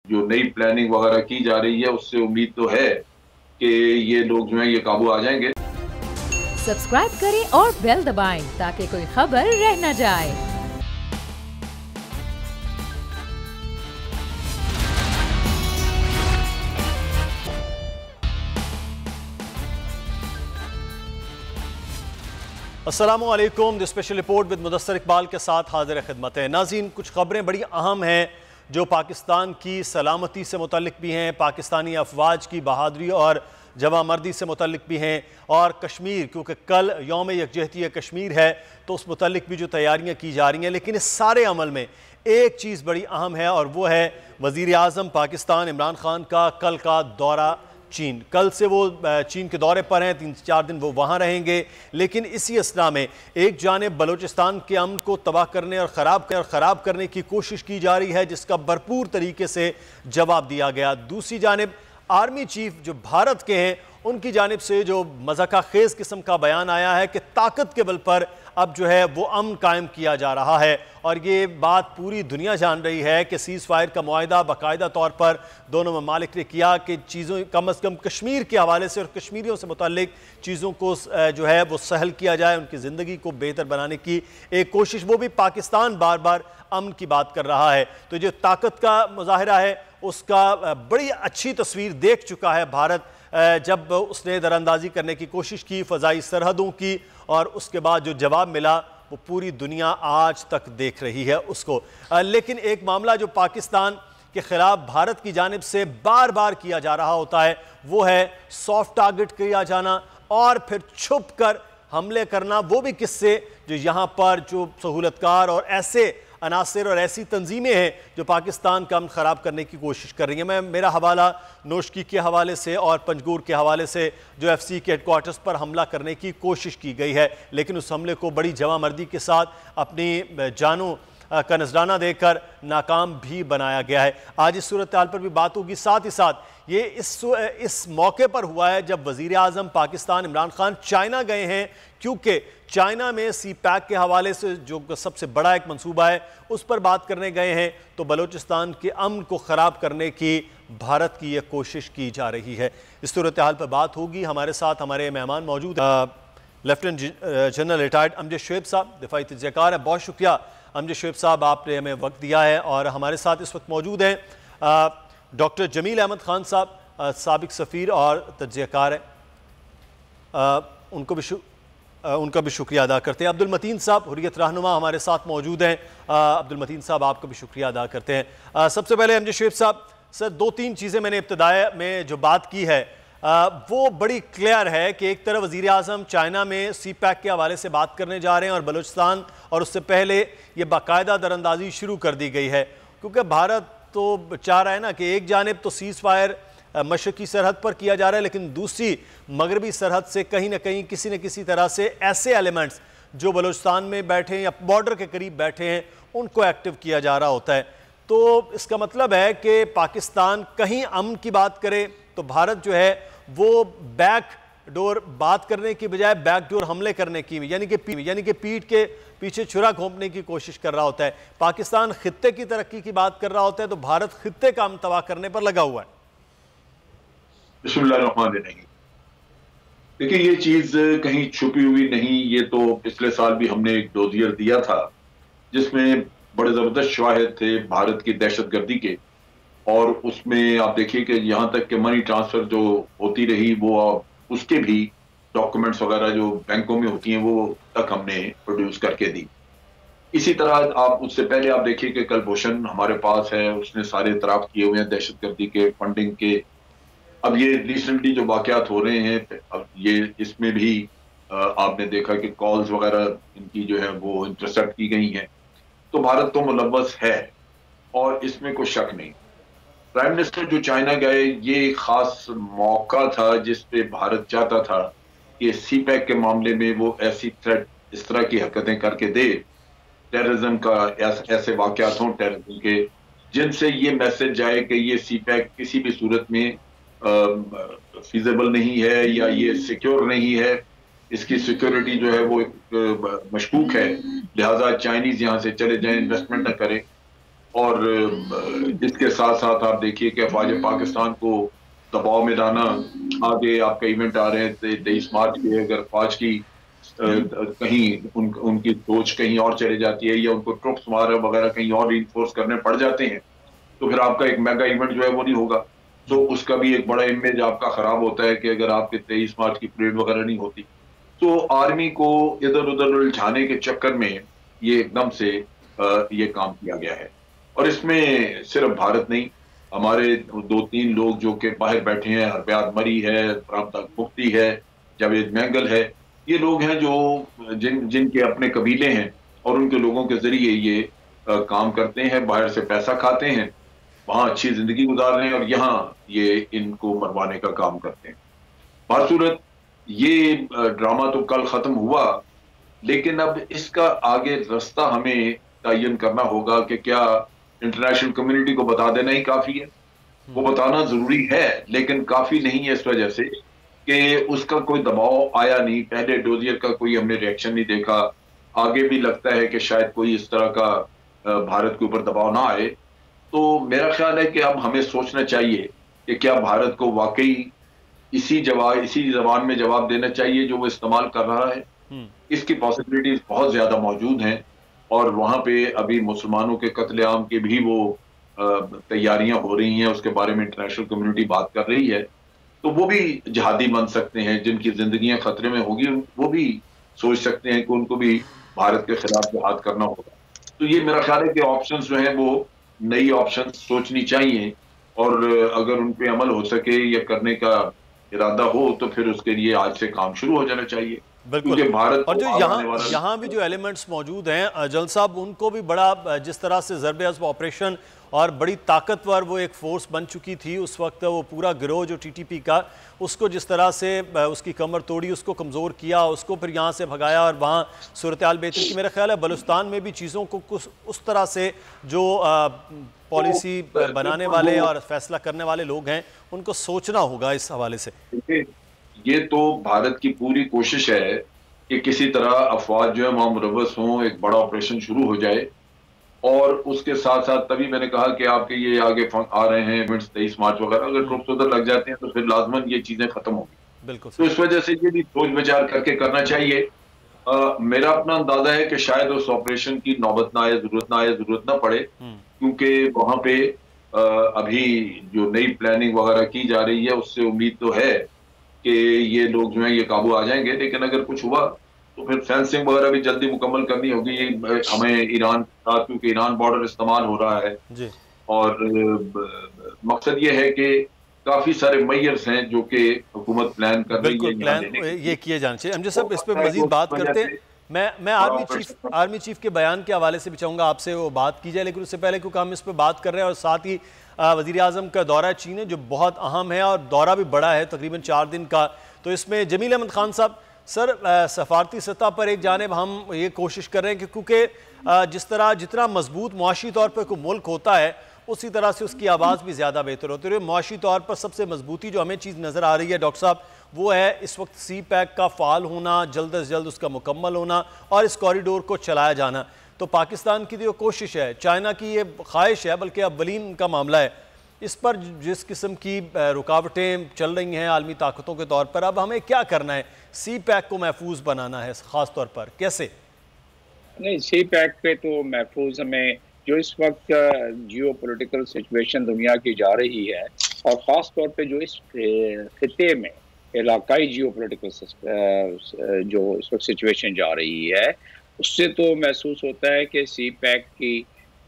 जो नई प्लानिंग वगैरह की जा रही है उससे उम्मीद तो है कि ये लोग जो है ये काबू आ जाएंगे। सब्सक्राइब करें और बेल दबाएं ताकि कोई खबर रह न जाए। अस्सलामुअलैकुम। The special report with Mudassar Iqbal के साथ हाजिर खिदमत है। नाज़रीन, कुछ खबरें बड़ी अहम हैं जो पाकिस्तान की सलामती से मुतल्लिक भी हैं, पाकिस्तानी अफवाज की बहादुरी और जवामर्दी से मुतल्लिक भी हैं, और कश्मीर, क्योंकि कल यौम यकजहती कश्मीर है तो उस मुतल्लिक भी जो तैयारियाँ की जा रही हैं। लेकिन इस सारे अमल में एक चीज़ बड़ी अहम है और वो है वज़ीर आज़म पाकिस्तान इमरान खान का कल का दौरा चीन। कल से वो चीन के दौरे पर हैं, 3-4 दिन वो वहाँ रहेंगे। लेकिन इसी असना में एक जानिब बलूचिस्तान के अमन को तबाह करने और ख़राब करने की कोशिश की जा रही है, जिसका भरपूर तरीके से जवाब दिया गया। दूसरी जानिब आर्मी चीफ जो भारत के हैं उनकी जानिब से जो मज़ाक़ा खेज़ किस्म का बयान आया है कि ताकत के बल पर अब जो है वो अमन कायम किया जा रहा है। और ये बात पूरी दुनिया जान रही है कि सीज़ फायर का मुआहिदा बाकायदा तौर पर दोनों ममालिक ने किया कि चीज़ों कम अज़ कम कश्मीर के हवाले से और कश्मीरियों से मुतल्लिक चीज़ों को जो है वो सहल किया जाए, उनकी ज़िंदगी को बेहतर बनाने की एक कोशिश। वो भी पाकिस्तान बार बार अमन की बात कर रहा है, तो जो ताकत का मुजाहिरा है उसका बड़ी अच्छी तस्वीर देख चुका है भारत जब उसने दरअंदाजी करने की कोशिश की फ़ज़ाई सरहदों की, और उसके बाद जो जवाब मिला वो पूरी दुनिया आज तक देख रही है उसको। लेकिन एक मामला जो पाकिस्तान के ख़िलाफ़ भारत की जानिब से बार बार किया जा रहा होता है वो है सॉफ्ट टारगेट किया जाना और फिर छुप कर हमले करना। वो भी किससे, जो यहाँ पर जो सहूलतकार और ऐसे अनासिर और ऐसी तंजीमें हैं जो पाकिस्तान का अमन ख़राब करने की कोशिश कर रही हैं। मैं मेरा हवाला नोशकी के हवाले से और पंजगूर के हवाले से जो एफसी के हेडक्वार्टर्स पर हमला करने की कोशिश की गई है, लेकिन उस हमले को बड़ी जवामर्दी के साथ अपनी जानों का नजराना देकर नाकाम भी बनाया गया है। आज इस सूरत हाल पर भी बात होगी। साथ ही साथ ये इस मौके पर हुआ है जब वज़ीर आज़म पाकिस्तान इमरान खान चाइना गए हैं, क्योंकि चाइना में सी पैक के हवाले से जो सबसे बड़ा एक मंसूबा है उस पर बात करने गए हैं। तो बलूचिस्तान के अमन को ख़राब करने की भारत की यह कोशिश की जा रही है। इस सूरत हाल पर बात होगी। हमारे साथ हमारे मेहमान मौजूद हैं, lieutenant general retired Amjad Shoaib साहब, दिफाई तजज़ियाकार है। बहुत शुक्रिया अमजद शुएब साहब, आपने हमें वक्त दिया है। और हमारे साथ इस वक्त मौजूद हैं डॉक्टर जमील अहमद खान साहब, साबिक सफ़ीर और तजज़ियाकार हैं, उनका भी शुक्रिया अदा करते हैं। अब्दुल मतीन साहब हुर्रियत रहनुमा हमारे साथ मौजूद हैं। अब्दुल मतीन साहब, आपका भी शुक्रिया अदा करते हैं। सबसे पहले अमजद शुएब साहब, सर 2-3 चीज़ें मैंने इब्तिदाई में जो बात की है वो बड़ी क्लियर है कि एक तरफ वज़ीर आज़म चाइना में सी पैक के हवाले से बात करने जा रहे हैं और बलूचिस्तान, और उससे पहले ये बाकायदा दरअंदाजी शुरू कर दी गई है, क्योंकि भारत तो चाह रहा है ना कि एक जानिब तो सीज़ फायर मशरक़ी सरहद पर किया जा रहा है, लेकिन दूसरी मगरबी सरहद से कहीं ना कहीं किसी न किसी तरह से ऐसे एलिमेंट्स जो बलूचिस्तान में बैठे हैं या बॉर्डर के करीब बैठे हैं उनको एक्टिव किया जा रहा होता है। तो इसका मतलब है कि पाकिस्तान कहीं अमन की बात करे तो भारत जो है वो बैक डोर बात करने की बजाय बैक डोर हमले करने की, यानी कि पीठ के पीछे छुरा घोंपने की कोशिश कर रहा होता है। पाकिस्तान खित्ते की तरक्की की बात कर रहा होता है तो भारत खित्ते का अमन तबाह करने पर लगा हुआ है। बिस्मिल्लाहिर्रहमानिर्रहीम। देखिए, ये चीज कहीं छुपी हुई नहीं। ये तो पिछले साल भी हमने एक डोजियर दिया था जिसमें बड़े जबरदस्त शवाहिद थे भारत की दहशतगर्दी के, और उसमें आप देखिए कि यहाँ तक कि मनी ट्रांसफर जो होती रही वो उसके भी डॉक्यूमेंट्स वगैरह जो बैंकों में होती हैं वो तक हमने प्रोड्यूस करके दी। इसी तरह आप उससे पहले आप देखिए कि कलभूषण हमारे पास है, उसने सारे इतराफ किए हुए हैं दहशतगर्दी के, फंडिंग के। अब ये रिसेंटली जो वाकयात हो रहे हैं, अब ये इसमें भी आपने देखा कि कॉल्स वगैरह इनकी जो है वो इंटरसेप्ट की गई हैं। तो भारत तो मुलव्वस है और इसमें कोई शक नहीं। प्राइम मिनिस्टर जो चाइना गए, ये खास मौका था जिस पे भारत चाहता था कि सी पैक के मामले में वो ऐसी थ्रेट, इस तरह की हरकतें करके दे, टेररिज्म का ऐसे वाकयात हों टेररिज्म के, जिनसे ये मैसेज जाए कि ये सी पैक किसी भी सूरत में फीजेबल नहीं है या ये सिक्योर नहीं है, इसकी सिक्योरिटी जो है वो मशकूक है, लिहाजा चाइनीज यहाँ से चले जाएं, इन्वेस्टमेंट न करें। और जिसके साथ साथ आप देखिए कि अफवाज पाकिस्तान को दबाव में लाना, आगे आपका इवेंट आ रहे हैं 23 मार्च के, अगर फौज की कहीं उनकी सोच कहीं और चली जाती है या उनको ट्रुप्स वगैरह कहीं और रिइंफोर्स करने पड़ जाते हैं, तो फिर आपका एक मेगा इवेंट जो है वो नहीं होगा। तो उसका भी एक बड़ा इमेज आपका खराब होता है कि अगर आपके 23 मार्च की परेड वगैरह नहीं होती। तो आर्मी को इधर उधर उलझाने के चक्कर में ये एकदम से ये काम किया गया है। और इसमें सिर्फ भारत नहीं, हमारे 2-3 लोग जो कि बाहर बैठे हैं, हरप्यार मरी है, रामता मुफ्ती है, जावेद मैंगल है, ये लोग हैं जो जिनके अपने कबीले हैं और उनके लोगों के जरिए ये काम करते हैं, बाहर से पैसा खाते हैं, वहां अच्छी जिंदगी गुजार रहे हैं और यहाँ ये इनको मरवाने का काम करते हैं। बासूरत ये ड्रामा तो कल खत्म हुआ, लेकिन अब इसका आगे रास्ता हमें तयन करना होगा कि क्या इंटरनेशनल कम्युनिटी को बता देना ही काफी है? वो बताना जरूरी है, लेकिन काफी नहीं है इस वजह से कि उसका कोई दबाव आया नहीं। पहले डोजियर का कोई हमने रिएक्शन नहीं देखा, आगे भी लगता है कि शायद कोई इस तरह का भारत के ऊपर दबाव ना आए। तो मेरा ख्याल है कि अब हमें सोचना चाहिए कि क्या भारत को वाकई इसी जबान में जवाब देना चाहिए जो वो इस्तेमाल कर रहा है। इसकी पॉसिबिलिटीज बहुत ज्यादा मौजूद हैं और वहां पे अभी मुसलमानों के कत्लेआम की भी वो तैयारियां हो रही हैं, उसके बारे में इंटरनेशनल कम्युनिटी बात कर रही है। तो वो भी जिहादी बन सकते हैं, जिनकी जिंदगियां खतरे में होगी वो भी सोच सकते हैं कि उनको भी भारत के खिलाफ जिहाद करना होगा। तो ये मेरा ख्याल है कि ऑप्शंस जो है वो नई ऑप्शंस सोचनी चाहिए और अगर उन पे अमल हो सके या करने का इरादा हो तो फिर उसके लिए आज से काम शुरू हो जाना चाहिए। बिल्कुल। भारत और जो यहाँ भी जो एलिमेंट्स मौजूद हैं जल साहब, उनको भी बड़ा जिस तरह से ज़रबे अज़्ब ऑपरेशन और बड़ी ताकतवर वो एक फोर्स बन चुकी थी उस वक्त, वो पूरा गिरोह जो टीटीपी का, उसको जिस तरह से उसकी कमर तोड़ी, उसको कमज़ोर किया, उसको फिर यहाँ से भगाया और वहाँ सूरत हाल बेहतर की। मेरा ख्याल है बलूचिस्तान में भी चीज़ों को कुछ उस तरह से जो पॉलिसी बनाने वाले और फैसला करने वाले लोग हैं उनको सोचना होगा इस हवाले से। ये तो भारत की पूरी कोशिश है कि किसी तरह अफवाज जो है वहां मुलव्वस हों, एक बड़ा ऑपरेशन शुरू हो जाए। और उसके साथ साथ तभी मैंने कहा कि आपके ये आगे आ रहे हैं इवेंट्स 23 मार्च वगैरह, अगर ट्रुप्स उधर लग जाते हैं तो फिर लाजमन ये चीजें खत्म होंगी। बिल्कुल। तो इस वजह से ये भी सोच विचार करके करना चाहिए। मेरा अपना अंदाजा है कि शायद उस ऑपरेशन की नौबत ना आए, जरूरत ना पड़े, क्योंकि वहां पे अभी जो नई प्लानिंग वगैरह की जा रही है उससे उम्मीद तो है कि ये लोग जो है ये काबू आ जाएंगे। लेकिन अगर कुछ हुआ तो फिर फेंसिंग वगैरह भी जल्दी मुकम्मल करनी होगी। हमें ईरान का, क्योंकि ईरान बॉर्डर इस्तेमाल हो रहा है जी। और मकसद ये है कि काफी सारे मैयर्स हैं जो कि हुकूमत प्लान कर रही है, प्लान ये किए जाने चाहिए। एमजे साहब, इस पर मजीद बात करते हैं। मैं आर्मी चीफ के बयान के हवाले से भी चाहूँगा आपसे वो बात की जाए, लेकिन उससे पहले क्योंकि हम इस पर बात कर रहे हैं और साथ ही वज़ीर आज़म का दौरा चीन है जो बहुत अहम है और दौरा भी बड़ा है, तकरीबन 4 दिन का। तो इसमें जमील अहमद खान साहब, सर सफारती सतह पर एक जानिब हम ये कोशिश कर रहे हैं कि क्योंकि जितना मजबूत मुआशी तौर पर कोई मुल्क होता है उसी तरह से उसकी आवाज़ भी ज़्यादा बेहतर होती है। मुआशी तौर पर सबसे मजबूती जो हमें चीज़ नज़र आ रही है डॉक्टर साहब, वो है इस वक्त CPEC का फ़ाल होना, जल्द से जल्द उसका मुकम्मल होना और इस कॉरिडोर को चलाया जाना। तो पाकिस्तान की जो कोशिश है, चाइना की ये ख्वाहिश है, बल्कि अव्वलीन का मामला है, इस पर जिस किस्म की रुकावटें चल रही हैं आलमी ताकतों के तौर पर, अब हमें क्या करना है? CPEC को महफूज बनाना है, ख़ास तौर पर कैसे? नहीं, CPEC पे तो महफूज हमें, जो इस वक्त जियो पोलिटिकल सिचुएशन दुनिया की जा रही है और ख़ास तौर पे जो इस खिते में इलाकाई जियो पोलिटिकल जो इस वक्त सिचुएशन जा रही है, उससे तो महसूस होता है कि CPEC की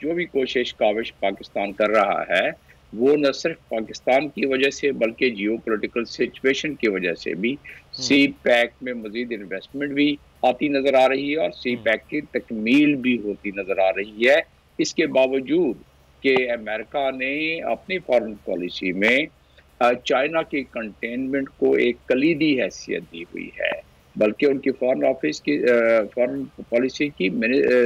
जो भी कोशिश काविश पाकिस्तान कर रहा है वो न सिर्फ पाकिस्तान की वजह से बल्कि जियो पोलिटिकल सिचुएशन की वजह से भी CPEC में मज़ीद इन्वेस्टमेंट भी आती नज़र आ रही है और CPEC की तकमील भी होती नज़र आ रही है। इसके बावजूद कि अमेरिका ने अपनी फॉरेन पॉलिसी में चाइना की कंटेनमेंट को एक कलीदी हैसियत दी हुई है, बल्कि उनकी फॉरेन ऑफिस की फॉरेन पॉलिसी की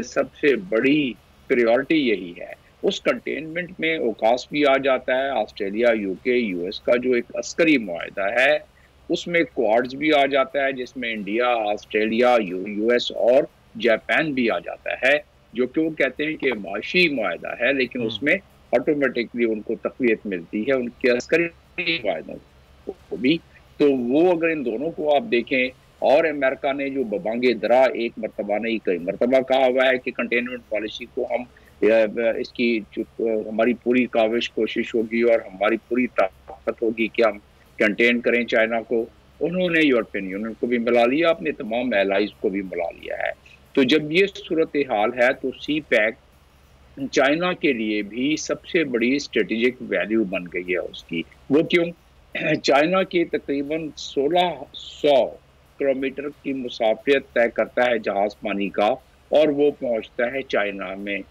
सबसे बड़ी प्रायोरिटी यही है। उस कंटेनमेंट में ओकास भी आ जाता है, ऑस्ट्रेलिया, UK, US का जो एक अस्करी मुआहदा है उसमें क्वाड्स भी आ जाता है जिसमें इंडिया, ऑस्ट्रेलिया, US और जापान भी आ जाता है, जो कि वो कहते हैं कि माशी मुआहदा है, लेकिन उसमें ऑटोमेटिकली उनको तक़वियत मिलती है उनके अस्करी मुआहदों को भी। तो वो अगर इन दोनों को आप देखें, और अमेरिका ने जो बबांगे दरा एक मरतबा नहीं कई मरतबा कहा हुआ है कि कंटेनमेंट पॉलिसी को हम इसकी हमारी पूरी काविश कोशिश होगी और हमारी पूरी ताकत होगी कि हम कंटेन करें चाइना को। उन्होंने यूरोपियन यूनियन को भी मिला लिया, अपने तमाम एलाइज को भी मिला लिया है। तो जब ये सूरत हाल है तो सी पैक चाइना के लिए भी सबसे बड़ी स्ट्रेटेजिक वैल्यू बन गई है उसकी। वो क्यों? चाइना के तकरीबन 1600 किलोमीटर की मुसाफियत तय करता है जहाज पानी का, और वो पहुंचता है चाइना में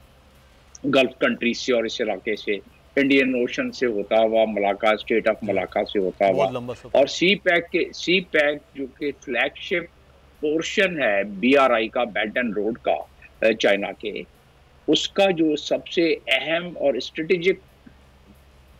गल्फ कंट्री से और इस इलाके से, इंडियन ओशन से होता हुआ, मलाका स्टेट ऑफ मलाका से होता हुआ। और सी पैक जो कि फ्लैगशिप पोर्शन है BRI का, बेल्ट एंड रोड का चाइना के, उसका जो सबसे अहम और स्ट्रेटेजिक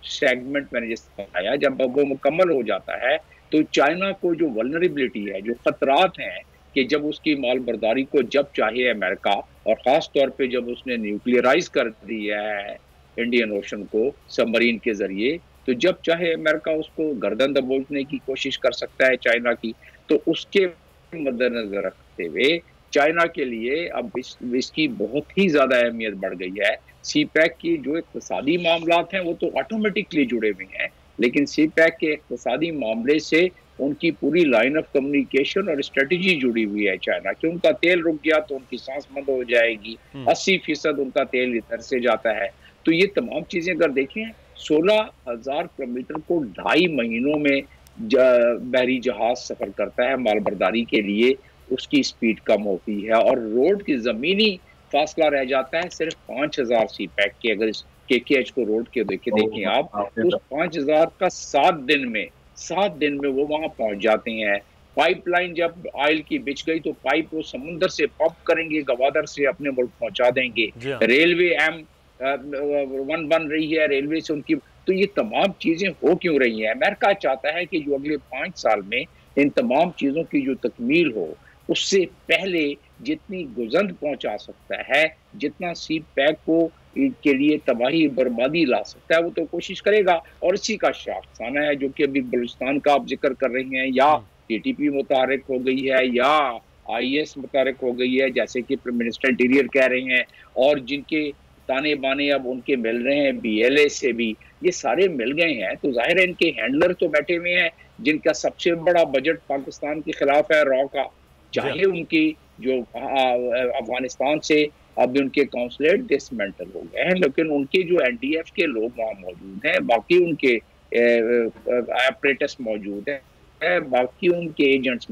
सेगमेंट मैंने जैसे बताया, जब वो मुकम्मल हो जाता है तो चाइना को जो वल्नरेबिलिटी है, जो खतरात हैं कि जब उसकी माल बर्दारी को जब चाहे अमेरिका, और ख़ास तौर पे जब उसने न्यूक्लियराइज कर दिया है इंडियन ओशन को सबमरीन के ज़रिए, तो जब चाहे अमेरिका उसको गर्दन दबोचने की कोशिश कर सकता है चाइना की। तो उसके मद्देनजर रखते हुए चाइना के लिए अब इसकी बहुत ही ज़्यादा अहमियत बढ़ गई है। सी पैक की जो इक़्तिसादी मामलात हैं वो तो ऑटोमेटिकली जुड़े हुए हैं, लेकिन सी पैक के इक़्तिसादी मामले से उनकी पूरी लाइन ऑफ कम्युनिकेशन और स्ट्रेटजी जुड़ी हुई है चाइना की। उनका तेल रुक गया तो उनकी सांस बंद हो जाएगी, 80% उनका तेल इधर से जाता है। तो ये तमाम चीज़ें अगर देखें, 16,000 किलोमीटर को 2.5 महीनों में बहरी जहाज सफ़र करता है माल बर्दारी के लिए, उसकी स्पीड कम होती है, और रोड की ज़मीनी फासला रह जाता है सिर्फ 5,000 सी पैक के। अगर इस KKH को रोड के देखें आप, तो उस 5,000 का 7 दिन में वो वहां पहुंच जाते हैं। पाइपलाइन जब ऑयल की बिछ गई तो पाइप वो समुद्र से पंप करेंगे, गवादर से अपने मुल्क पहुंचा देंगे। रेलवे M1 बन रही है, रेलवे से उनकी। तो ये तमाम चीजें हो क्यों रही हैं? अमेरिका चाहता है कि जो अगले 5 साल में इन तमाम चीजों की जो तकमील हो, उससे पहले जितनी गुजंद पहुंचा सकता है, जितना सी पैक को के लिए तबाही बर्बादी ला सकता है, वो तो कोशिश करेगा। और इसी का शाखसाना है जो कि अभी बलूचिस्तान का आप जिक्र कर रही हैं, या TTP मुतारिक हो गई है, या IS मुतारिक हो गई है, जैसे कि प्राइम मिनिस्टर इंटीरियर कह रहे हैं, और जिनके ताने बाने अब उनके मिल रहे हैं BLA से भी, ये सारे मिल गए हैं। तो जाहिर है इनके हैंडलर तो बैठे हुए हैं जिनका सबसे बड़ा बजट पाकिस्तान के खिलाफ है रॉ का, चाहे उनकी जो अफगानिस्तान से अब उनके काउंसलेट डिसमेंटल हो गए हैं, लेकिन उनके जो NDF के लोग वहाँ मौजूद हैं, बाकी उनके ऑपरेटर्स मौजूद हैं, बाकी उनके एजेंट्स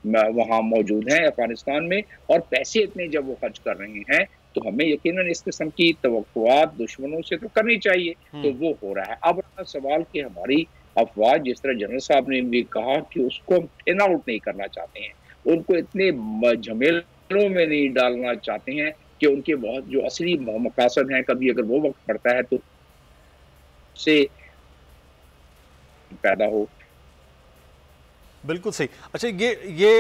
वहाँ मौजूद हैं अफगानिस्तान में, और पैसे इतने जब वो खर्च कर रहे हैं तो हमें यकीनन इस किस्म की तवक्कुआत दुश्मनों से तो करनी चाहिए। तो वो हो रहा है। अब सवाल कि हमारी अफवाज, जिस तरह जनरल साहब ने भी कहा कि उसको हम थिन आउट नहीं करना चाहते हैं, उनको इतने झमेलों में नहीं डालना चाहते हैं कि उनके बहुत जो असली मकासद हैं, कभी अगर वो वक्त पड़ता है तो से पैदा हो। बिल्कुल सही। अच्छा, ये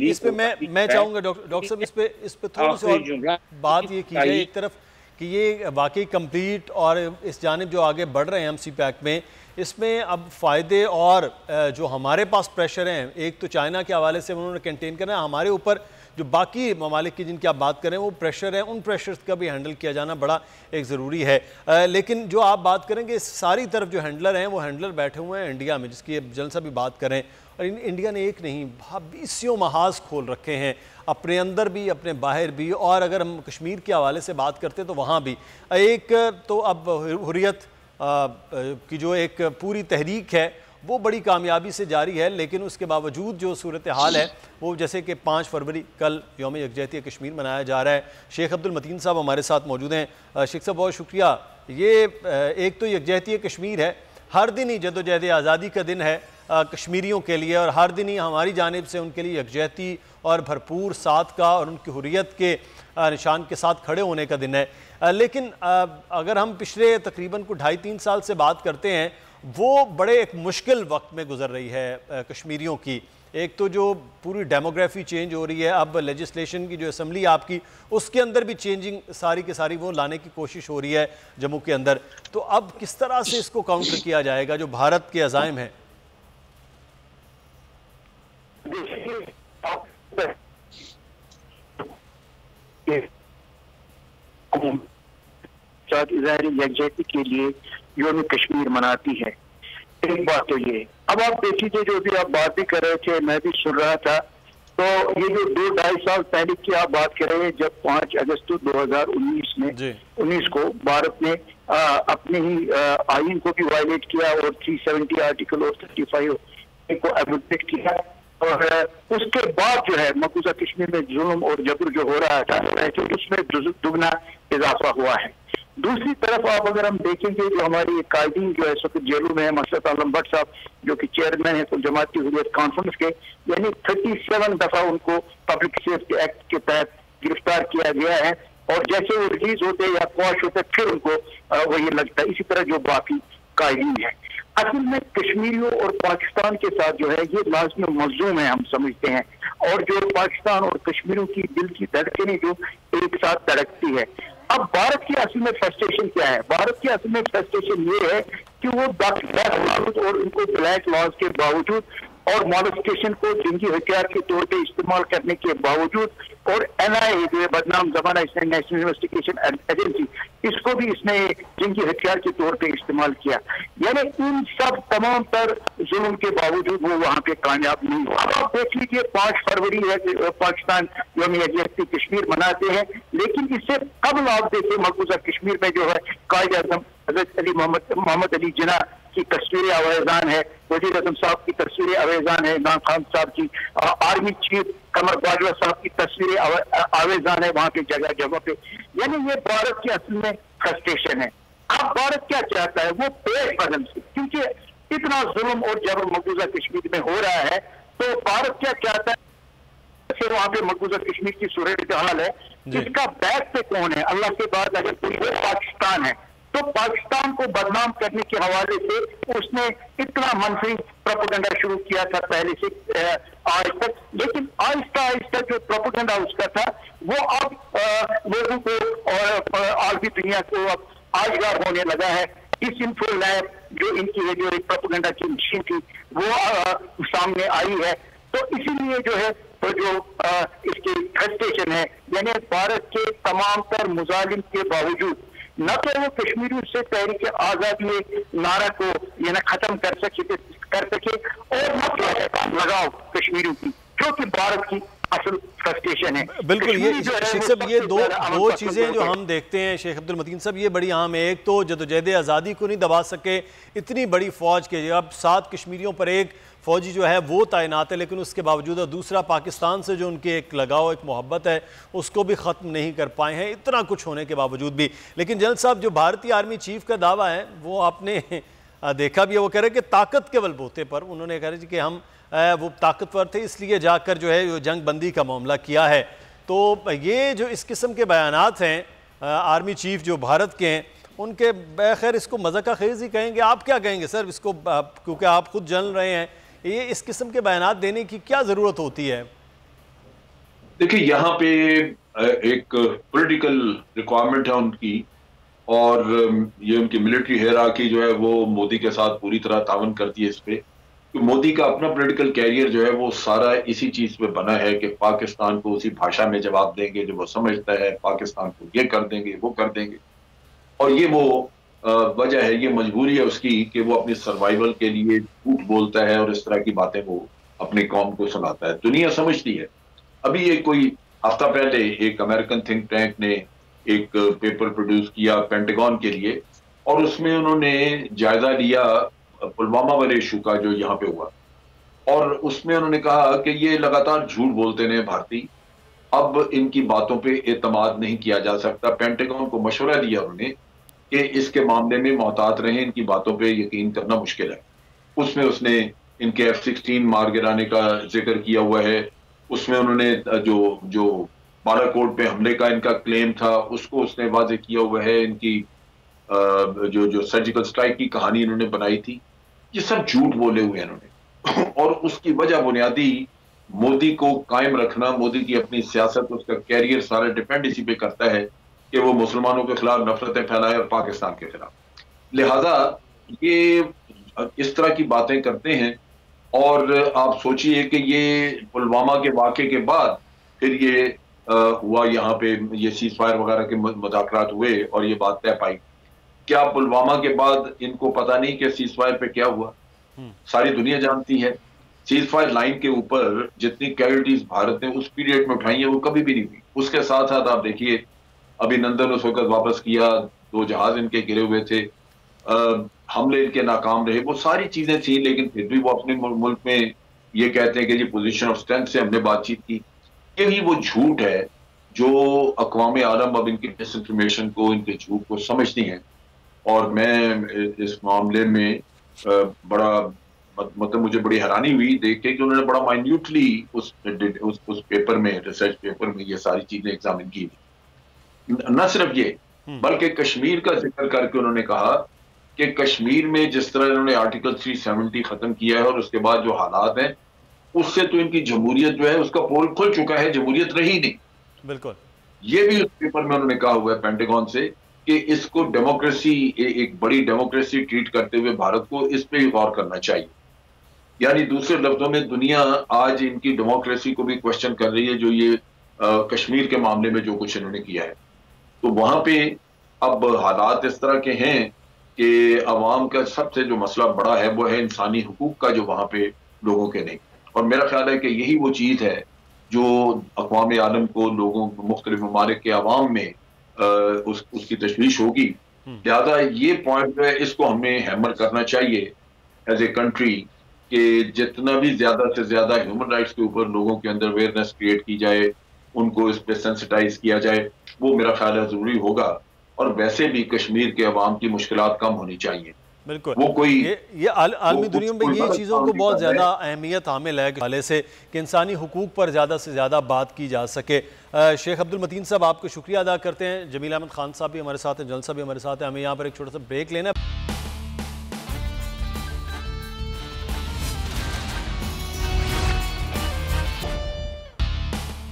इस पे मैं चाहूंगा डॉक्टर साहब इस पे थोड़ी सी और बात ये की जाए। एक तरफ कि ये वाकई कंप्लीट, और इस जानिब जो आगे बढ़ रहे हैं हम सी पैक में, इसमें अब फ़ायदे और जो हमारे पास प्रेशर हैं, एक तो चाइना के हवाले से उन्होंने कंटेन करना है, हमारे ऊपर जो बाकी ममालिक की जिनकी आप बात करें वो प्रेशर है, उन प्रेशर्स का भी हैंडल किया जाना बड़ा एक ज़रूरी है। लेकिन जो आप बात करेंगे, सारी तरफ जो हैंडलर हैं वो हैंडलर बैठे हुए हैं इंडिया में, जिसकी जनरल साहब भी बात करें, और इंडिया ने एक नहीं 20 महाज खोल रखे हैं, अपने अंदर भी अपने बाहर भी। और अगर हम कश्मीर के हवाले से बात करते तो वहाँ भी एक तो अब हुर्रियत की जो एक पूरी तहरीक है वो बड़ी कामयाबी से जारी है, लेकिन उसके बावजूद जो सूरत हाल है वो, जैसे कि 5 फरवरी कल यौम यकजहती कश्मीर मनाया जा रहा है। शेख अब्दुल मतीन साहब हमारे साथ मौजूद हैं। शेख साहब बहुत शुक्रिया। ये एक तो यकजहती कश्मीर है, हर दिन ही जदोजहद आज़ादी का दिन है कश्मीरियों के लिए, और हर दिन ही हमारी जानिब से उनके लिए यकजहती और भरपूर साथ का और उनकी हुर्रियत के निशान के साथ खड़े होने का दिन है। लेकिन अगर हम पिछले तकरीबन को 2.5-3 साल से बात करते हैं, वो बड़े एक मुश्किल वक्त में गुजर रही है कश्मीरियों की। एक तो जो पूरी डेमोग्राफी चेंज हो रही है, अब लेजिस्लेशन की जो असेंबली आपकी उसके अंदर भी चेंजिंग सारी की सारी वो लाने की कोशिश हो रही है जम्मू के अंदर। तो अब किस तरह से इसको काउंटर किया जाएगा जो भारत के अज़ाइम हैं? यकजहती के लिए यौम कश्मीर मनाती है। एक बात तो ये, अब आप देख लीजिए, जो भी आप बात भी कर रहे थे, मैं भी सुन रहा था, तो ये जो 2-2.5 साल पहले की आप बात कर रहे हैं, जब 5 अगस्त 2019 को भारत ने अपने ही आईन को भी वायलेट किया और 370 आर्टिकल और 35 को एडवोकेट किया, और उसके बाद जो है मकबूजा कश्मीर में जुल्म और जबर जो हो रहा था, उसमें दुगना इजाफा हुआ है। दूसरी तरफ आप अगर हम देखेंगे, जो हमारी कायदीन जो है इस वक्त जेलों में है, मसरत आलम भट्ट साहब जो कि चेयरमैन है कुल जमाती हुर्रियत कॉन्फ्रेंस के, यानी 37 दफा उनको पब्लिक सेफ्टी एक्ट के तहत गिरफ्तार किया गया है, और जैसे वो रिलीज होते या क्वाश होते फिर उनको वही लगता है। इसी तरह जो बाकी कायदीन है, असल में कश्मीरियों और पाकिस्तान के साथ जो है ये लाजमी मज़लूम है, हम समझते हैं, और जो पाकिस्तान और कश्मीरियों की दिल की धड़कनें जो एक साथ धड़कती है। अब भारत की असल में फ्रस्ट्रेशन क्या है? भारत की असल में फ्रस्ट्रेशन ये है कि वो बावजूद और उनको ब्लैक लॉज के बावजूद और मॉलिफिकेशन को जंगी हथियार के तौर पे इस्तेमाल करने के बावजूद, और NIA जो है बदनाम जमाना इसने नेशनल इन्वेस्टिगेशन एजेंसी, इसको भी इसने जंगी हथियार के तौर पे इस्तेमाल किया। यानी इन सब तमाम पर जुल्म के बावजूद वो वहां पे कामयाब नहीं हुआ। आप देख लीजिए 5 फरवरी है पाकिस्तान यौम यकजहती कश्मीर मनाते हैं, लेकिन इससे कबल आप देखिए मकबूजा कश्मीर में जो है कायद आज़म हजरत अली मोहम्मद अली जिन्ना की तस्वीरें आवेजान है, वजीर आज़म साहब की तस्वीरें आवेजान है, इमरान खान साहब की, आर्मी चीफ कमर बाजवा साहब की तस्वीरें आवेजान है वहां पे जगह जगह पे। यानी ये भारत की असल में फ्रस्ट्रेशन है। अब भारत क्या चाहता है? वो पेड़ बदल से, क्योंकि इतना जुल्म और जबर मकबूजा कश्मीर में हो रहा है, तो भारत क्या चाहता है? फिर वहां पे मकबूजा कश्मीर की सूरत हाल है, इसका बैक पे कौन है? अल्लाह के बाद अगर कोई पाकिस्तान है, तो पाकिस्तान को बदनाम करने के हवाले से उसने इतना मनफी प्रोपेगेंडा शुरू किया था पहले से आज तक, लेकिन आहिस्ता आहिस्ता जो प्रोपेगेंडा उसका था वो अब लोगों को और आलमी दुनिया को अब आजगार होने लगा है। इस इन्फो लैब जो इनकी है, जो एक प्रोपेगेंडा की मशीन थी, वो सामने आई है। तो इसीलिए जो है तो जो इसकी फ्रस्ट्रेशन है, यानी भारत के तमाम तर मुजालिम के बावजूद न तो वो कश्मीरियों से तहरीक आजादी नारा को यानी खत्म कर सके और न लगाओ कश्मीरियों की, जो कि भारत की असल फ्रस्ट्रेशन है। बिल्कुल, ये शेख साहब ये दो चीज़ें जो हम देखते हैं शेख अब्दुल मतीन साहब, ये बड़ी अहम है। एक तो जदोजहद आज़ादी को नहीं दबा सके, इतनी बड़ी फ़ौज के अब 7 कश्मीरियों पर एक फ़ौजी जो है वो तैनात है, लेकिन उसके बावजूद, दूसरा पाकिस्तान से जो उनके एक लगाव एक मोहब्बत है उसको भी ख़त्म नहीं कर पाए हैं, इतना कुछ होने के बावजूद भी। लेकिन जनरल साहब, जो भारतीय आर्मी चीफ का दावा है वो आपने देखा भी है, वो कह रहे कि ताकत के बलबूते पर उन्होंने कहा कि हम वो ताकतवर थे इसलिए जाकर जो है जंग बंदी का मामला किया है। तो ये जो इस किस्म के बयानात हैं आर्मी चीफ जो भारत के हैं उनके, खैर इसको मज़ाक़ खेज़ ही कहेंगे, आप क्या कहेंगे सर इसको, क्योंकि आप खुद जल रहे हैं, ये इस किस्म के बयानात देने की क्या ज़रूरत होती है? देखिए, यहाँ पे एक पॉलिटिकल रिक्वायरमेंट है उनकी, और ये उनकी मिलिट्री हेयरार्की जो है वो मोदी के साथ पूरी तरह तावन करती है इस पे। तो मोदी का अपना पॉलिटिकल कैरियर जो है वो सारा इसी चीज पे बना है कि पाकिस्तान को उसी भाषा में जवाब देंगे जो वो समझता है, पाकिस्तान को ये कर देंगे वो कर देंगे, और ये वो वजह है, ये मजबूरी है उसकी कि वो अपनी सर्वाइवल के लिए झूठ बोलता है और इस तरह की बातें वो अपनी कौम को सुनाता है। दुनिया समझती है। अभी ये कोई हफ्ता पहले एक अमेरिकन थिंक टैंक ने एक पेपर प्रोड्यूस किया पेंटागन के लिए, और उसमें उन्होंने जायजा लिया पुलवामा वाले इशू का जो यहाँ पे हुआ, और उसमें उन्होंने कहा कि ये लगातार झूठ बोलते रहे भारतीय, अब इनकी बातों पे एतमाद नहीं किया जा सकता। पेंटागन को मशवरा दिया उन्होंने कि इसके मामले में मोहतात रहें, इनकी बातों पे यकीन करना मुश्किल है। उसमें उसने इनके F-16 मार गिराने का जिक्र किया हुआ है। उसमें उन्होंने जो बालाकोट पे हमले का इनका क्लेम था उसको उसने वाजे किया हुआ है। इनकी जो सर्जिकल स्ट्राइक की कहानी इन्होंने बनाई थी, ये सब झूठ बोले हुए हैं इन्होंने। और उसकी वजह बुनियादी मोदी को कायम रखना, मोदी की अपनी सियासत, उसका कैरियर सारा डिपेंड इसी पे करता है कि वो मुसलमानों के खिलाफ नफरतें फैलाए और पाकिस्तान के खिलाफ। लिहाजा ये इस तरह की बातें करते हैं। और आप सोचिए कि ये पुलवामा के वाक़े के बाद फिर ये हुआ, यहाँ पे ये सीज फायर वगैरह के मुज़ाकरात हुए और ये बात तय पाई। क्या पुलवामा के बाद इनको पता नहीं कि सीज फायर पे क्या हुआ? सारी दुनिया जानती है। सीज फायर लाइन के ऊपर जितनी कैजुअल्टीज भारत ने उस पीरियड में उठाई है वो कभी भी नहीं हुई। उसके साथ साथ आप देखिए अभिनंदन उस वक्त वापस किया, 2 जहाज इनके गिरे हुए थे, हमले इनके नाकाम रहे, वो सारी चीजें थी, लेकिन फिर भी वो अपने मुल्क में ये कहते हैं कि जी पोजीशन ऑफ स्ट्रेंथ से हमने बातचीत की। यही वो झूठ है जो अक़वाम आलम अब इनकी डिसइंफॉर्मेशन को, इनके झूठ को समझती हैं। और मैं इस मामले में बड़ा मतलब मुझे बड़ी हैरानी हुई देख के कि उन्होंने बड़ा माइन्यूटली उस पेपर में, रिसर्च पेपर में ये सारी चीजें एग्जामिन की। न सिर्फ ये, बल्कि कश्मीर का जिक्र करके उन्होंने कहा कि कश्मीर में जिस तरह इन्होंने आर्टिकल 370 खत्म किया है और उसके बाद जो हालात हैं, उससे तो इनकी जमहूरियत जो है उसका पोल खुल चुका है, जमहूरियत रही नहीं। बिल्कुल, ये भी उस पेपर में उन्होंने कहा हुआ है पेंटागन से कि इसको डेमोक्रेसी, एक बड़ी डेमोक्रेसी ट्रीट करते हुए भारत को इस पे भी गौर करना चाहिए। यानी दूसरे लफ्जों में दुनिया आज इनकी डेमोक्रेसी को भी क्वेश्चन कर रही है, जो ये कश्मीर के मामले में जो कुछ इन्होंने किया है। तो वहां पे अब हालात इस तरह के हैं कि अवाम का सबसे जो मसला बड़ा है वो है इंसानी हुकूक का, जो वहां पे लोगों के नहीं। और मेरा ख्याल है कि यही वो चीज है जो अक़वाम आलम को, लोगों, मुख्तलिफ ममालिक के अवाम में उसकी तशवीश होगी। लिहाजा ये पॉइंट जो है इसको हमें हैमर करना चाहिए एज ए कंट्री कि जितना भी ज्यादा से ज्यादा ह्यूमन राइट्स के ऊपर लोगों के अंदर अवेयरनेस क्रिएट की जाए, उनको इस पे सेंसिटाइज किया जाए, वो मेरा ख्याल है जरूरी होगा। और वैसे भी कश्मीर के अवाम की मुश्किलात कम होनी चाहिए। बिल्कुल, वो कोई ये आलमी दुनिया में ये चीज़ों को बहुत ज़्यादा अहमियत हामिल है हवाले से कि इंसानी हुकूक पर ज़्यादा से ज़्यादा बात की जा सके। शेख अब्दुल मतीन साहब, आपको शुक्रिया अदा करते हैं। जमील अहमद खान साहब भी हमारे साथ हैं, जल साहब भी हमारे साथ हैं। हमें यहाँ पर एक छोटा सा ब्रेक लेना है।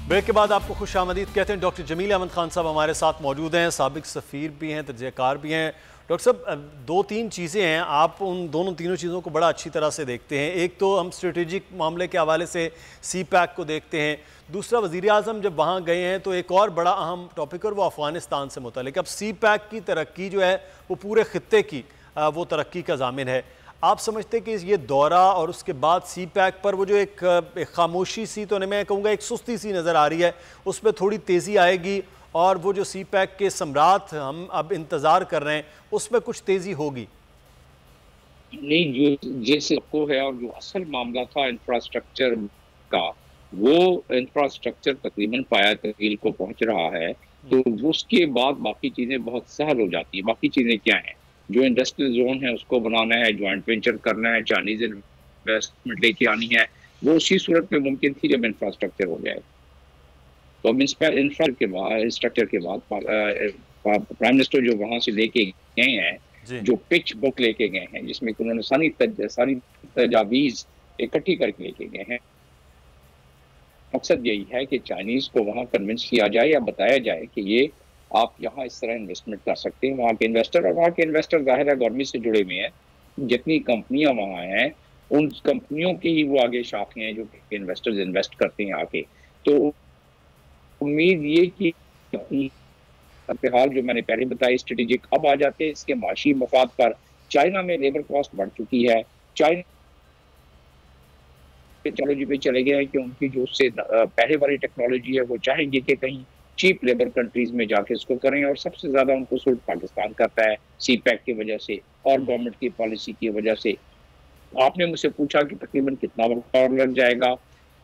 ब्रेक के बाद आपको खुश आमदीद कहते हैं। डॉक्टर जमील अहमद खान साहब हमारे साथ मौजूद हैं, साबिक सफ़ीर भी हैं, तजज़ियाकार भी हैं। डॉक्टर साहब, 2-3 चीज़ें हैं, आप उन तीनों चीज़ों को बड़ा अच्छी तरह से देखते हैं। एक तो हम स्ट्रेटेजिक मामले के हवाले से CPAC को देखते हैं, दूसरा वज़ीर आज़म जब वहाँ गए हैं तो एक और बड़ा अहम टॉपिक और वो अफ़गानिस्तान से मुतल्लिक। अब CPAC की तरक्की जो है वो पूरे ख़ित्ते की वो तरक्की का ज़ामिन है। आप समझते कि ये दौरा और उसके बाद CPAC पर वो जो एक खामोशी सी, तो मैं कहूँगा एक सुस्ती सी नज़र आ रही है, उस पर थोड़ी तेज़ी आएगी और वो जो CPAC के सम्राट हम अब इंतज़ार कर रहे हैं उसमें कुछ तेज़ी होगी? नहीं, जो जैसे आपको है, और जो असल मामला था इंफ्रास्ट्रक्चर का, वो इंफ्रास्ट्रक्चर तकरीबन पाया तकमील को पहुँच रहा है। तो उसके बाद बाकी चीज़ें बहुत सहल हो जाती है। बाकी चीज़ें क्या हैं? जो इंडस्ट्रियल जोन है उसको बनाना है, जॉइंट वेंचर करना है, चाइनीज इन्वेस्टमेंट लेके आनी है, वो उसी सूरत में मुमकिन थी जब इंफ्रास्ट्रक्चर हो जाए। तो अब इंफ्रास्ट्रक्चर के बाद प्राइम मिनिस्टर जो वहाँ से लेके गए हैं, जो पिच बुक लेके गए हैं, जिसमें उन्होंने सारी तजावीज़ इकट्ठी करके लेके गए हैं, मकसद यही है कि चाइनीज को वहाँ कन्विंस किया जाए या बताया जाए कि ये आप यहाँ इस तरह इन्वेस्टमेंट कर सकते हैं। वहाँ के इन्वेस्टर ज़ाहिर है गवर्नमेंट से जुड़े हुए हैं। जितनी कंपनियां वहाँ हैं उन कंपनियों की ही वो आगे शाखें हैं जो इन्वेस्टर्स इन्वेस्ट करते हैं आके। तो उम्मीद ये कि फिलहाल जो मैंने पहले बताया स्ट्रेटेजिक अब आ जाते हैं इसके माशी मफाद पर। चाइना में लेबर कॉस्ट बढ़ चुकी है, चाइना टेक्नोलॉजी पे चले गए हैं कि उनकी जो उससे पहले वाली टेक्नोलॉजी है वो चाहेंगे कि कहीं चीप लेबर कंट्रीज में जाके इसको करें, और सबसे ज्यादा उनको सूट पाकिस्तान करता है CPAC की वजह से और गवर्नमेंट की पॉलिसी की वजह से। आपने मुझसे पूछा कि तकरीबन कितना वक्त और लग जाएगा।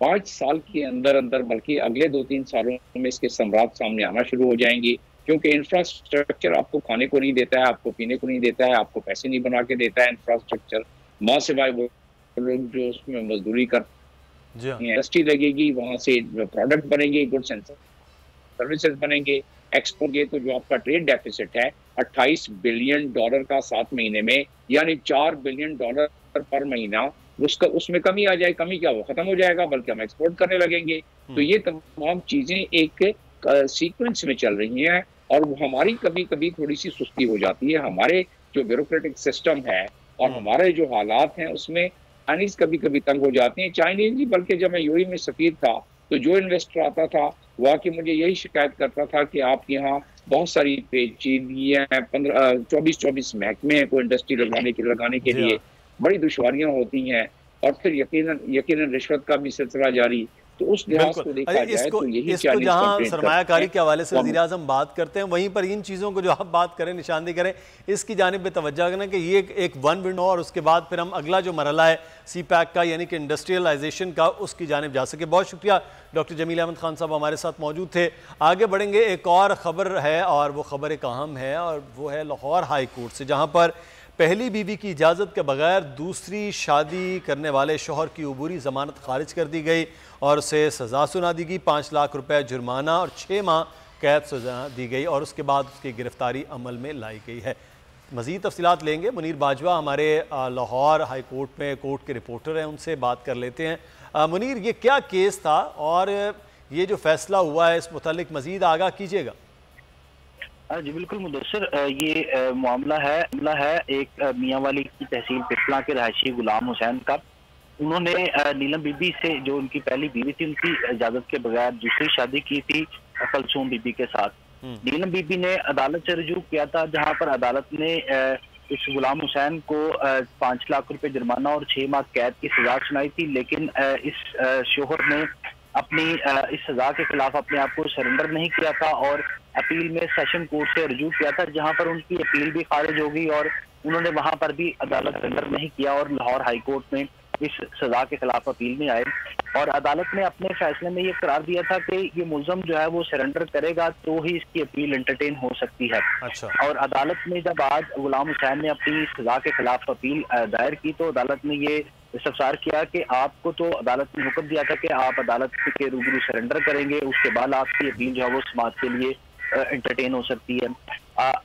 5 साल के अंदर बल्कि अगले 2-3 सालों में इसके सम्राट सामने आना शुरू हो जाएंगी, क्योंकि इंफ्रास्ट्रक्चर आपको खाने को नहीं देता है, आपको पीने को नहीं देता है, आपको पैसे नहीं बना के देता है इंफ्रास्ट्रक्चर। माँ सिवाय वो लोग जो उसमें मजदूरी कर, इंडस्ट्री लगेगी, वहाँ से प्रोडक्ट बनेंगे, गुड्स एंड सर्विसेज बनेंगे, एक्सपोर्ट के। तो जो आपका ट्रेड डेफिसिट है $28 बिलियन का 7 महीने में, यानी $4 बिलियन पर महीना उसका उसमें कमी आ जाए, कमी क्या वो खत्म हो जाएगा, बल्कि हम एक्सपोर्ट करने लगेंगे। तो ये तमाम चीजें एक सीक्वेंस में चल रही हैं और वो हमारी कभी कभी थोड़ी सी सुस्ती हो जाती है। हमारे जो ब्यूरोक्रेटिक सिस्टम है और हमारे जो हालात हैं उसमें चाइनीज कभी कभी तंग हो जाते हैं। चाइनीज नहीं, बल्कि जब मैं यूएई में सफीर था तो जो इन्वेस्टर आता था वो आके मुझे यही शिकायत करता था कि आपके यहाँ बहुत सारी पेचीदगियां हैं, 24 महकमे हैं कोई इंडस्ट्री लगाने के लिए, बड़ी दुश्वारियां होती हैं और फिर यकीनन रिश्वत का भी सिलसिला जारी। तो उस लिहाज को देखा जाए तो यही इसको जहां सरमायाकारी के हवाले से वज़ीर आज़म बात करते हैं, वहीं पर इन चीज़ों को जो आप बात करें, निशानदेही करें, इसकी जानिब पे तवज्जो करना कि ये एक वन विंडो और उसके बाद फिर हम अगला जो मरहला है CPEC का यानी कि इंडस्ट्रियलाइजेशन का, उसकी जानिब जा सके। बहुत शुक्रिया डॉक्टर जमील अहमद खान साहब हमारे साथ मौजूद थे। आगे बढ़ेंगे, एक और ख़बर है और वो ख़बर एक अहम है और वो है लाहौर हाई कोर्ट से, जहाँ पर पहली बीवी की इजाज़त के बगैर दूसरी शादी करने वाले शौहर की अबूरी ज़मानत खारिज कर दी गई और उसे सज़ा सुना दी गई। 5 लाख रुपए जुर्माना और 6 माह कैद सजा दी गई और उसके बाद उसकी गिरफ्तारी अमल में लाई गई है। मज़ीद तफसीलात लेंगे। मुनीर बाजवा हमारे लाहौर हाई कोर्ट में कोर्ट के रिपोर्टर हैं, उनसे बात कर लेते हैं। मुनीर, ये क्या केस था और ये जो फैसला हुआ है इस मुतालिक मज़ीद आगाह कीजिएगा। जी बिल्कुल मुदस्सिर, ये मामला है एक मियाँ वाली की तहसील पिपला के रहायशी गुलाम हुसैन का। उन्होंने नीलम बीबी से, जो उनकी पहली बीवी थी, उनकी इजाजत के बगैर दूसरी शादी की थी कलसूम बीबी के साथ। नीलम बीबी ने अदालत से रुजू किया था, जहां पर अदालत ने इस गुलाम हुसैन को 5 लाख रुपए जुर्माना और 6 माह कैद की सजा सुनाई थी। लेकिन इस शोहर ने अपनी इस सजा के खिलाफ अपने आप को सरेंडर नहीं किया था और अपील में सेशन कोर्ट से रुजू किया था, जहां पर उनकी अपील भी खारिज हो गई और उन्होंने वहां पर भी अदालत सरेंडर नहीं किया और लाहौर हाई कोर्ट में इस सजा के खिलाफ अपील में आए और अदालत ने अपने फैसले में ये करार दिया था कि ये मुल्ज़म जो है वो सरेंडर करेगा तो ही इसकी अपील एंटरटेन हो सकती है। अच्छा। और अदालत ने जब आज गुलाम हुसैन ने अपनी सजा के खिलाफ अपील दायर की तो अदालत ने ये इस्तफसार किया कि आपको तो अदालत ने हुक्म दिया था कि आप अदालत के रूबरू सरेंडर करेंगे, उसके बाद आपकी अपील जो है वो समाअत के लिए एंटरटेन हो सकती है।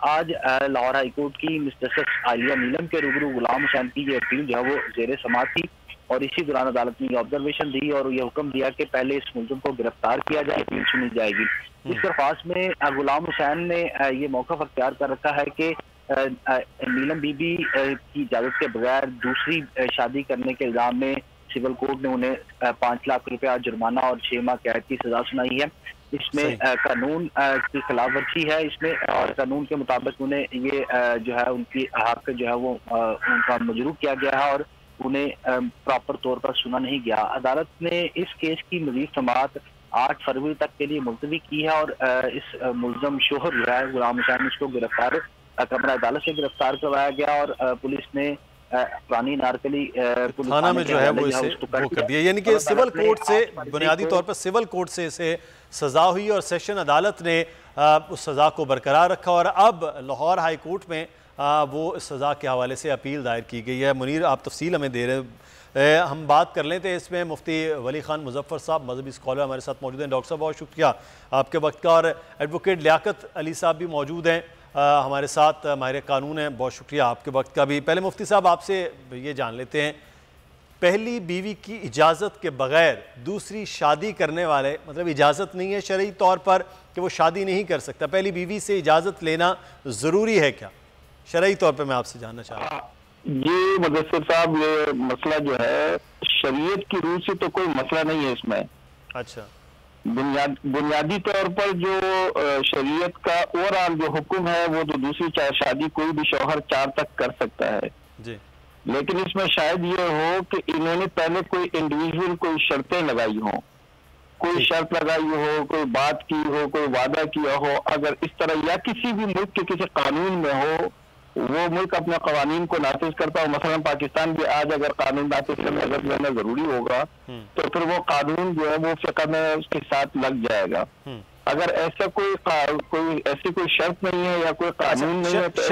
आज लाहौर हाई कोर्ट की जस्टिस आलिया नीलम के रूबरू गुलाम हुसैन की ये अपील जो है वो जेर समाअत थी और इसी दौरान अदालत ने ऑब्जर्वेशन दी और ये हुक्म दिया कि पहले इस मुल्ज़िम को गिरफ्तार किया जाए, अपील सुनी जाएगी। इस दरख्वास्त में गुलाम हुसैन ने ये मौक़िफ़ अख्तियार कर रखा है कि नीलम बीबी की इजाज़त के बगैर दूसरी शादी करने के इल्ज़ाम में सिविल कोर्ट ने उन्हें 5 लाख रुपया जुर्माना और 6 माह कैद की सजा सुनाई है। इसमें कानून की खिलाफ वर्जी है इसमें और कानून के मुताबिक उन्हें ये जो है उनकी हक जो है वो उनका मजरूह किया गया है और उन्हें प्रॉपर तौर पर सुना नहीं गया। अदालत ने इस केस की मजीद समाअत 8 फरवरी तक के लिए मुलतवी की है और इस मुल्ज़म शोहर जो है गुलाम हुसैन, इसको गिरफ्तार कमरा अदालत से गिरफ्तार करवाया गया और पुलिस ने पुरानी नारकली थाना में जो है वो इसे वो कर दिया, यानी कि सिविल कोर्ट से, बुनियादी तौर पर सिविल कोर्ट से इसे सजा हुई और सेशन अदालत ने उस सजा को बरकरार रखा और अब लाहौर हाई कोर्ट में वो इस सजा के हवाले से अपील दायर की गई है। मुनीर, आप तफसील हमें दे रहे हैं, हम बात कर लेते हैं इसमें। मुफ्ती वली खान मुजफ्फर साहब मजहबी स्कॉलर हमारे साथ मौजूद हैं। डॉक्टर साहब, बहुत शुक्रिया आपके वक्त का। और एडवोकेट लियाकत अली साहब भी मौजूद हैं हमारे साथ, माहिर कानून हैं, बहुत शुक्रिया आपके वक्त का भी। पहले मुफ्ती साहब आपसे ये जान लेते हैं, पहली बीवी की इजाज़त के बगैर दूसरी शादी करने वाले, मतलब इजाज़त नहीं है शरई तौर पर कि वो शादी नहीं कर सकता, पहली बीवी से इजाज़त लेना ज़रूरी है क्या शरई तौर पर? मैं आपसे जानना चाह रहा हूँ। ये मुदस्सिर साहब, ये मसला जो है शरीयत की रूह से तो कोई मसला नहीं है इसमें। अच्छा। बुनियादी तौर पर जो शरीयत का ओवरऑल जो हुक्म है वो तो दूसरी शादी कोई भी शौहर 4 तक कर सकता है जी। लेकिन इसमें शायद ये हो कि इन्होंने पहले कोई इंडिविजुअल कोई शर्तें लगाई हो, कोई शर्त लगाई हो, कोई बात की हो, कोई वादा किया हो। अगर इस तरह या किसी भी मुल्क के किसी कानून में हो, वो मुल्क अपने कवानीन को नाफिज करता हो, मसलन पाकिस्तान भी आज अगर कानून नाफिज करने अगर लेना जरूरी होगा तो फिर वो कानून जो है वो फिक़ह में उसके साथ लग जाएगा। अगर ऐसा कोई ऐसी कोई शर्त नहीं है या कोई कानून नहीं है तो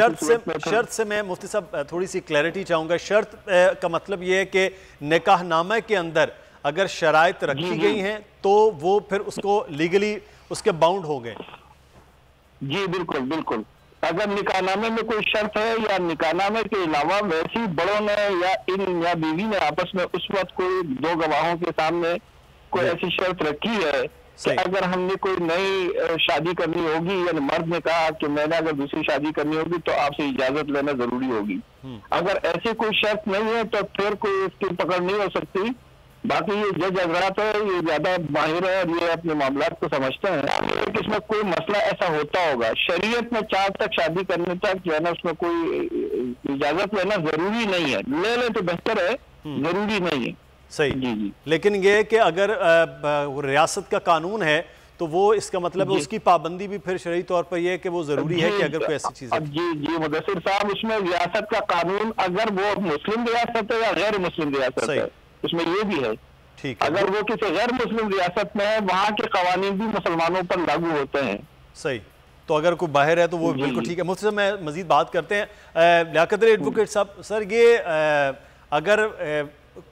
शर्त से मैं मुफ्ती साहब थोड़ी सी क्लैरिटी चाहूँगा। शर्त का मतलब ये है कि निकाहनामा के अंदर अगर शराइत रखी गई हैं तो वो फिर उसको लीगली उसके बाउंड हो गए। जी बिल्कुल बिल्कुल। अगर निकाहनामे में कोई शर्त है या निकाहनामे के अलावा वैसी बड़ों ने या इन या बीवी ने आपस में उस वक्त कोई दो गवाहों के सामने कोई ऐसी शर्त रखी है कि अगर हमने कोई नई शादी करनी होगी या मर्द ने कहा कि मैंने अगर दूसरी शादी करनी होगी तो आपसे इजाजत लेना जरूरी होगी, अगर ऐसी कोई शर्त नहीं है तो फिर कोई इसकी पकड़ नहीं हो सकती। बाकी ये जज हजरात है, ये ज्यादा माहिर है और ये अपने मामला को समझते हैं कि इसमें कोई मसला ऐसा होता होगा। शरीयत में 4 तक शादी करने तक जो है ना उसमें कोई इजाजत लेना जरूरी नहीं है, ले लें तो बेहतर है, जरूरी नहीं है। सही जी। लेकिन ये कि अगर रियासत का कानून है तो वो इसका मतलब है उसकी पाबंदी भी फिर शरई तौर पर यह है कि वो जरूरी है कि अगर कोई ऐसी चीज है। जी मुदस्सिर साहब, उसमें रियासत का कानून अगर वो मुस्लिम रियासत है या गैर मुस्लिम रियासत है, उसमें ये भी है। ठीक है, अगर वो किसी गैर मुस्लिम रियासत में है वहाँ के कवानीन भी मुसलमानों पर लागू होते हैं। सही, तो अगर कोई बाहर है तो वो बिल्कुल ठीक है। मुफ्ती साहब मैं मजीद बात करते हैं। लियाकत अली एडवोकेट साहब, सर ये अगर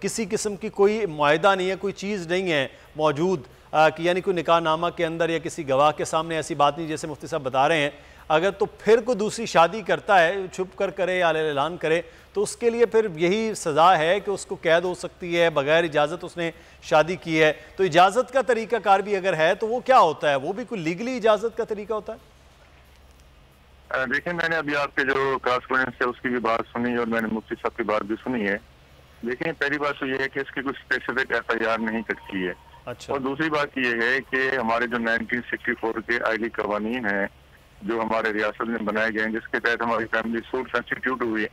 किसी किस्म की कोई मुआहदा नहीं है, कोई चीज़ नहीं है मौजूद कि यानी कोई निकाहनामा के अंदर या किसी गवाह के सामने ऐसी बात नहीं जैसे मुफ्ती साहब बता रहे हैं, अगर तो फिर कोई दूसरी शादी करता है, छुप कर करे या ऐलान करे, तो उसके लिए फिर यही सज़ा है कि उसको कैद हो सकती है, बगैर इजाज़त उसने शादी की है। तो इजाज़त का तरीक़ाकार भी अगर है तो वो क्या होता है, वो भी कोई लीगली इजाज़त का तरीका होता है? देखिए, मैंने अभी आपके जो कॉरेस्पोंडेंट है उसकी भी बात सुनी और मैंने मुफ्ती साहब की बात भी सुनी है। देखिए, पहली बात तो ये है कि इसकी कुछ स्पेसिफिक FIR नहीं कटती है। अच्छा। और दूसरी बात ये है कि हमारे जो 1964 के आईली कवानीन हैं जो हमारे रियासत में बनाए गए हैं, जिसके तहत हमारी फैमिली सूट इंस्टीट्यूट हुई है,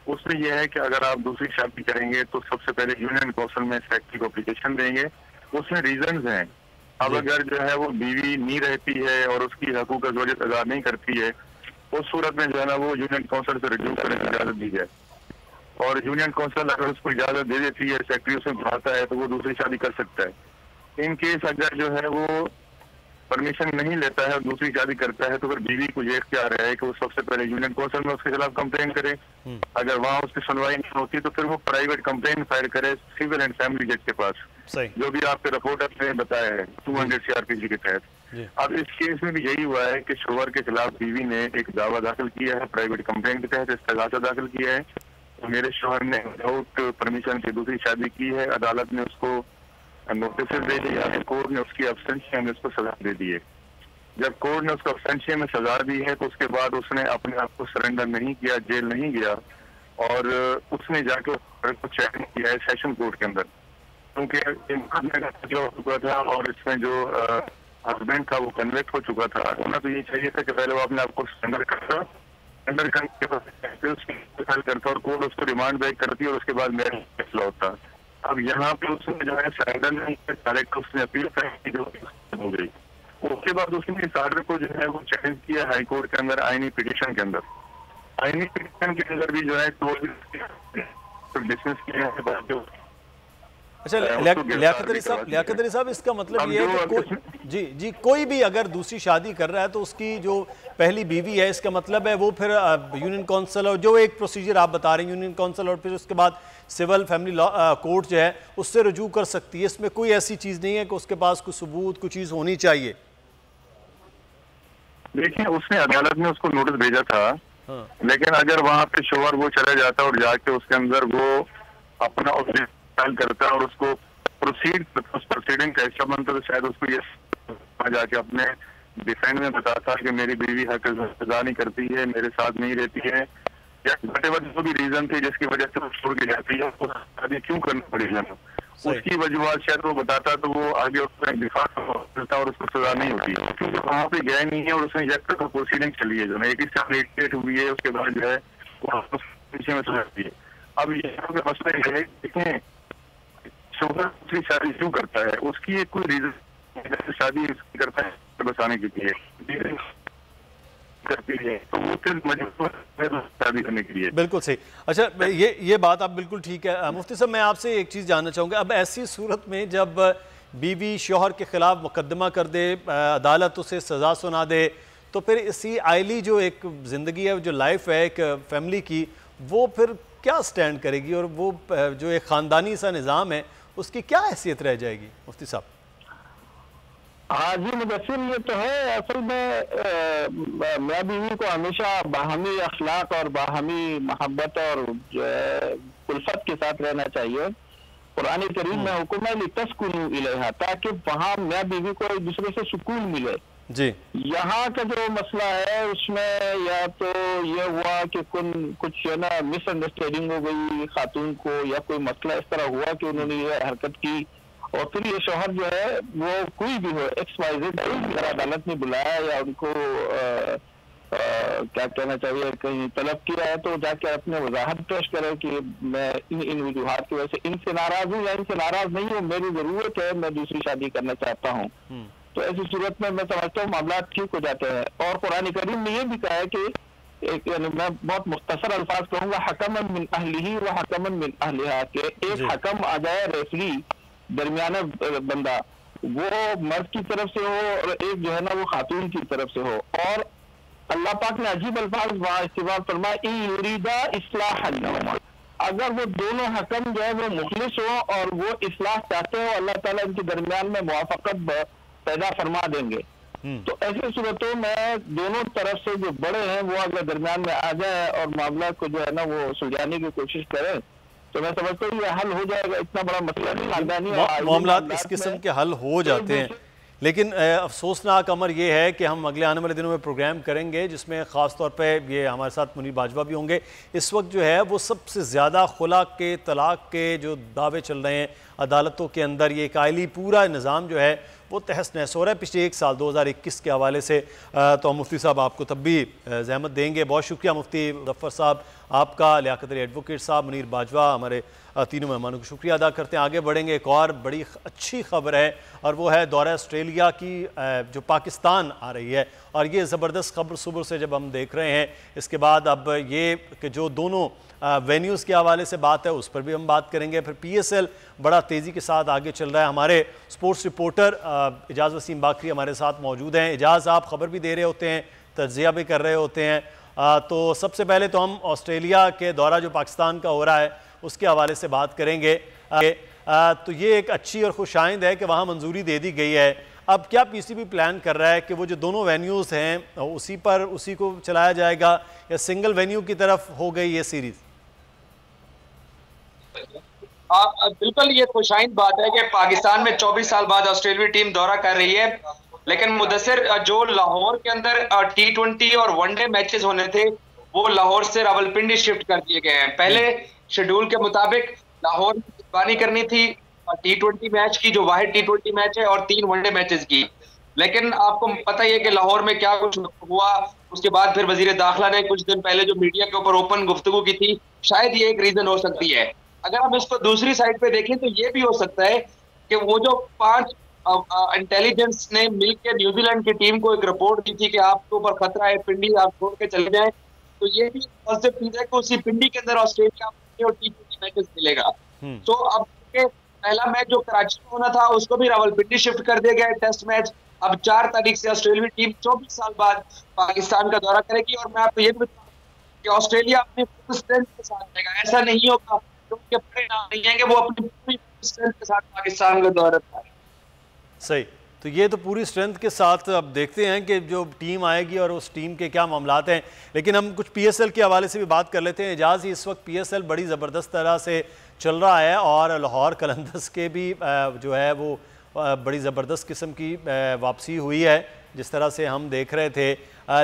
उसमें यह है कि अगर आप दूसरी शादी करेंगे तो सबसे पहले यूनियन काउंसिल में सेक्रेटरी को एप्लीकेशन देंगे। उसमें रीजंस हैं। अब अगर जो है वो बीवी नहीं रहती है और उसकी हकूक ज़रूरत अदा नहीं करती है, उस सूरत में जो है ना वो यूनियन काउंसिल से रिड्यूस करने की इजाजत दी जाए। और यूनियन काउंसिल अगर उसको इजाजत दे देती है, सेक्रेटरी उसमें बढ़ाता है, तो वो दूसरी शादी कर सकता है। इन केस अगर जो है वो परमिशन नहीं लेता है और दूसरी शादी करता है तो फिर बीवी को ये इख्तियार है कि वो सबसे पहले यूनियन काउंसिल में उसके खिलाफ कंप्लेन करे। अगर वहाँ उसकी सुनवाई नहीं होती तो फिर वो प्राइवेट कंप्लेन फाइल करे सिविल एंड फैमिली जज के पास, जो भी आपके रिपोर्टर ने बताया है 200 CRPC के तहत। अब इस केस में भी यही हुआ है कि शोहर के खिलाफ बीवी ने एक दावा दाखिल किया है, प्राइवेट कंप्लेन के तहत इस्तगासा दाखिल किया है। तो मेरे शोहर ने विदाउट परमिशन से दूसरी शादी की है, अदालत ने उसको नोटिस दे दिया है, कोर्ट ने उसकी अब्सेंशियम में उसको सजा दे दी है। जब कोर्ट ने उसको अब्सेंशियम में सजा दी है तो उसके बाद उसने अपने आप को सरेंडर नहीं किया, जेल नहीं गया और उसने जाके को चैलेंज किया है सेशन कोर्ट के अंदर, क्योंकि मुकदमे का फैसला हो चुका था और इसमें जो हस्बैंड था वो कन्विक्ट हो चुका था। होना तो ये चाहिए था कि पहले वो अपने आप को सरेंडर करता, सरेंडर करने के बाद करता और कोर्ट उसको रिमांड बैक करती और उसके बाद मेरा फैसला होता। अब यहाँ पे उसने जो है सरेंडर नहीं किया, डायरेक्ट उसने अपील हो गई। उसके बाद उसने इस आर्डर को जो है वो चैलेंज किया हाई कोर्ट के अंदर आईनी पिटीशन के अंदर। आईनी पिटीशन के अंदर भी जो है डिसमिस किया है। अच्छा, लियाकत अली साहब इसका मतलब ये है कि जी कोई भी अगर दूसरी शादी कर रहा है तो उसकी जो पहली बीवी है, इसका मतलब है वो फिर यूनियन काउंसिल और जो एक प्रोसीजर आप बता रहे हैं यूनियन काउंसिल और फिर उसके बाद सिविल फैमिली लॉ कोर्ट जो है उससे रुजू कर सकती है। इसमें कोई ऐसी चीज़ नहीं है कि उसके पास कोई सबूत कोई चीज़ होनी चाहिए। देखिए, उसने अदालत में उसको नोटिस भेजा था। हाँ। लेकिन अगर वहाँ पे शोहर वो चला जाता और जाके उसके अंदर वो अपना फाइल करता और उसको प्रोसीडिंग का हिस्सा बनता तो शायद उसको ये जाके अपने डिफेंड में बताता कि मेरी बीवी हक अदा नहीं करती है, मेरे साथ नहीं रहती है, या जो भी रीजन थी जिसकी वजह से वो छोड़ के जाती है, उसको शादी क्यों करनी पड़ी है, उसकी वजूहत शायद वो बताता तो वो आगे उसका दिफा करता और उसको सजा नहीं होती, क्योंकि वहाँ पे गया नहीं है और उसने जब तक प्रोसीडिंग चली है जो 87 हुई है उसके बाद जो है वो पीछे में सजाती है। अब यहाँ पे मसला ये है देखें शोहर दूसरी शादी क्यों करता है, उसकी एक कोई रीजन शादी करता है बसाने के लिए करती है तो वो फिर मजबूर शादी करने के लिए। बिल्कुल सही। अच्छा, ये बात आप बिल्कुल ठीक है। मुफ्ती साहब मैं आपसे एक चीज़ जानना चाहूँगा, अब ऐसी सूरत में जब बीवी शोहर के खिलाफ मुकदमा कर दे, अदालत उसे सज़ा सुना दे, तो फिर इसी आइली जो एक ज़िंदगी है, जो लाइफ है एक फैमिली की, वो फिर क्या स्टैंड करेगी और वो जो एक ख़ानदानी सा निज़ाम है उसकी क्या हैसियत रह जाएगी मुफ्ती साहब? हाँ जी मुदस्सिर, ये तो है। असल में मियां बीवी को हमेशा बाहमी अखलाक और बाहमी मोहब्बत और उल्फत के साथ रहना चाहिए। कुरान करीम में हुक्म है लितस्कुनु इलैहा, ताकि वहाँ मियां बीवी को एक दूसरे से सुकून मिले जी। यहाँ का जो मसला है उसमें या तो ये हुआ कि कुछ है ना मिसअंडरस्टैंडिंग हो गई खातून को, या कोई मसला इस तरह हुआ कि उन्होंने ये हरकत की, और फिर ये शौहर जो है वो कोई भी हो XYZ अदालत में बुलाया या उनको क्या कहना चाहिए कहीं तलब किया है, तो जाके अपने वजाहत पेश करे कि मैं इन वजूहात की वजह से इनसे नाराज हूँ या इनसे नाराज नहीं हूँ, मेरी जरूरत है, मैं दूसरी शादी करना चाहता हूँ। तो ऐसी सूरत में मैं समझता हूँ मामला ठीक हो जाते हैं। और कुरान करीम में ये भी कहा है कि एक, मैं बहुत मुख्तसर अल्फाज कहूंगा, हकमन मिन अहलिही व हकमन मिन अहलिहा, के एक हकम आ जाए रेफरी दरमियाना बंदा, वो मर्द की तरफ से हो और एक जो है ना वो खातून की तरफ से हो। और अल्लाह पाक ने अजीब अल्फाज वहाँ इस्तेमाल फरमाया, इन युरीदा इस्लाह, अगर वो दोनों हकम जो है वो मुखलिस हो और वो इस्लाह चाहते हो, अल्लाह ताला इनके दरमियान में मुवाफकत पैदा फरमा देंगे। तो ऐसी सूरतों में दोनों तरफ से जो बड़े हैं वो अगर दरमियान में आ जाए और मामला को जो है ना वो सुलझाने की कोशिश करें, तो मैं समझता हूँ ये हल हो जाएगा। इतना बड़ा मसला नहीं, मामला इस किस्म के हल हो जाते हैं। लेकिन अफसोसनाक अमर ये है कि हम अगले आने वाले दिनों में प्रोग्राम करेंगे जिसमें ख़ास तौर पे ये हमारे साथ मुनीर बाजवा भी होंगे। इस वक्त जो है वो सबसे ज़्यादा खुला के तलाक के जो दावे चल रहे हैं अदालतों के अंदर, ये कायली पूरा निज़ाम जो है वो तहस नहस हो रहा है पिछले एक साल 2021 के हवाले से। तो हम मुफ्ती साहब आपको तब भी ज़हमत देंगे। बहुत शुक्रिया मुफ्ती मुज़फ़्फ़र साहब आपका, लियाकत अली एडवोकेट साहब, मुनीर बाजवा, हमारे तीनों मेहमानों को शुक्रिया अदा करते हैं। आगे बढ़ेंगे, एक और बड़ी अच्छी खबर है और वो है दौरा ऑस्ट्रेलिया की जो पाकिस्तान आ रही है। और ये ज़बरदस्त खबर सुबह से जब हम देख रहे हैं, इसके बाद अब ये कि जो दोनों वेन्यूज़ के हवाले से बात है उस पर भी हम बात करेंगे। फिर PSL बड़ा तेज़ी के साथ आगे चल रहा है। हमारे स्पोर्ट्स रिपोर्टर एजाज़ वसीम बाकरी हमारे साथ मौजूद हैं। एजाज़, आप खबर भी दे रहे होते हैं, तज्ज़िया भी कर रहे होते हैं, तो सबसे पहले तो हम ऑस्ट्रेलिया के दौरा जो पाकिस्तान का हो रहा है उसके हवाले से बात करेंगे। तो ये एक अच्छी और खुशाइंद है कि वहाँ मंजूरी दे दी गई है। अब क्या PCB प्लान कर रहा है कि वो जो दोनों वेन्यूज़ हैं उसी को चलाया जाएगा या सिंगल वेन्यू की तरफ हो गई ये सीरीज़? बिल्कुल ये खुशाइंद बात है कि पाकिस्तान में 24 साल बाद ऑस्ट्रेलियाई टीम दौरा कर रही है। लेकिन मुदस्सिर, जो लाहौर के अंदर T20 और वनडे मैचेस होने थे वो लाहौर से रावलपिंडी शिफ्ट कर दिए गए हैं। पहले शेड्यूल के मुताबिक लाहौर में मेजबानी करनी थी T20 मैच की, जो वाहिद T20 मैच है, और 3 वनडे मैचेस की। लेकिन आपको पता ही है कि लाहौर में क्या कुछ हुआ। उसके बाद फिर वजीर दाखिला ने कुछ दिन पहले जो मीडिया के ऊपर ओपन गुफ्तगू की थी, शायद ये एक रीजन हो सकती है। अगर हम इसको दूसरी साइड पे देखें तो ये भी हो सकता है कि वो जो 5 इंटेलिजेंस ने मिलकर न्यूजीलैंड की टीम को एक रिपोर्ट दी थी कि आपके ऊपर खतरा है, पिंडी आप छोड़ के चले जाएं, तो ये भी पॉजिटिव चीज है कि उसी पिंडी के अंदर ऑस्ट्रेलिया और T20 मैचेस मिलेगा। तो अब पहला मैच जो कराची में होना था उसको भी रावलपिंडी शिफ्ट कर दिया गया है, टेस्ट मैच। अब 4 तारीख से ऑस्ट्रेलियाई टीम 24 साल बाद पाकिस्तान का दौरा करेगी। और मैं आपको ये भी बताऊं कि ऑस्ट्रेलिया अपने स्ट्रेंथ के साथ रहेगा, ऐसा नहीं होगा क्योंकि परिणाम नहीं आएंगे, वो अपनी पूरी स्ट्रेंथ के साथ पाकिस्तान का दौरा करेंगे। सही, तो ये तो पूरी स्ट्रेंथ के साथ अब देखते हैं कि जो टीम आएगी और उस टीम के क्या मामलात हैं। लेकिन हम कुछ PSL के हवाले से भी बात कर लेते हैं। एजाज़, इस वक्त PSL बड़ी ज़बरदस्त तरह से चल रहा है और लाहौर कलंदर्स के भी जो है वो बड़ी ज़बरदस्त किस्म की वापसी हुई है जिस तरह से हम देख रहे थे।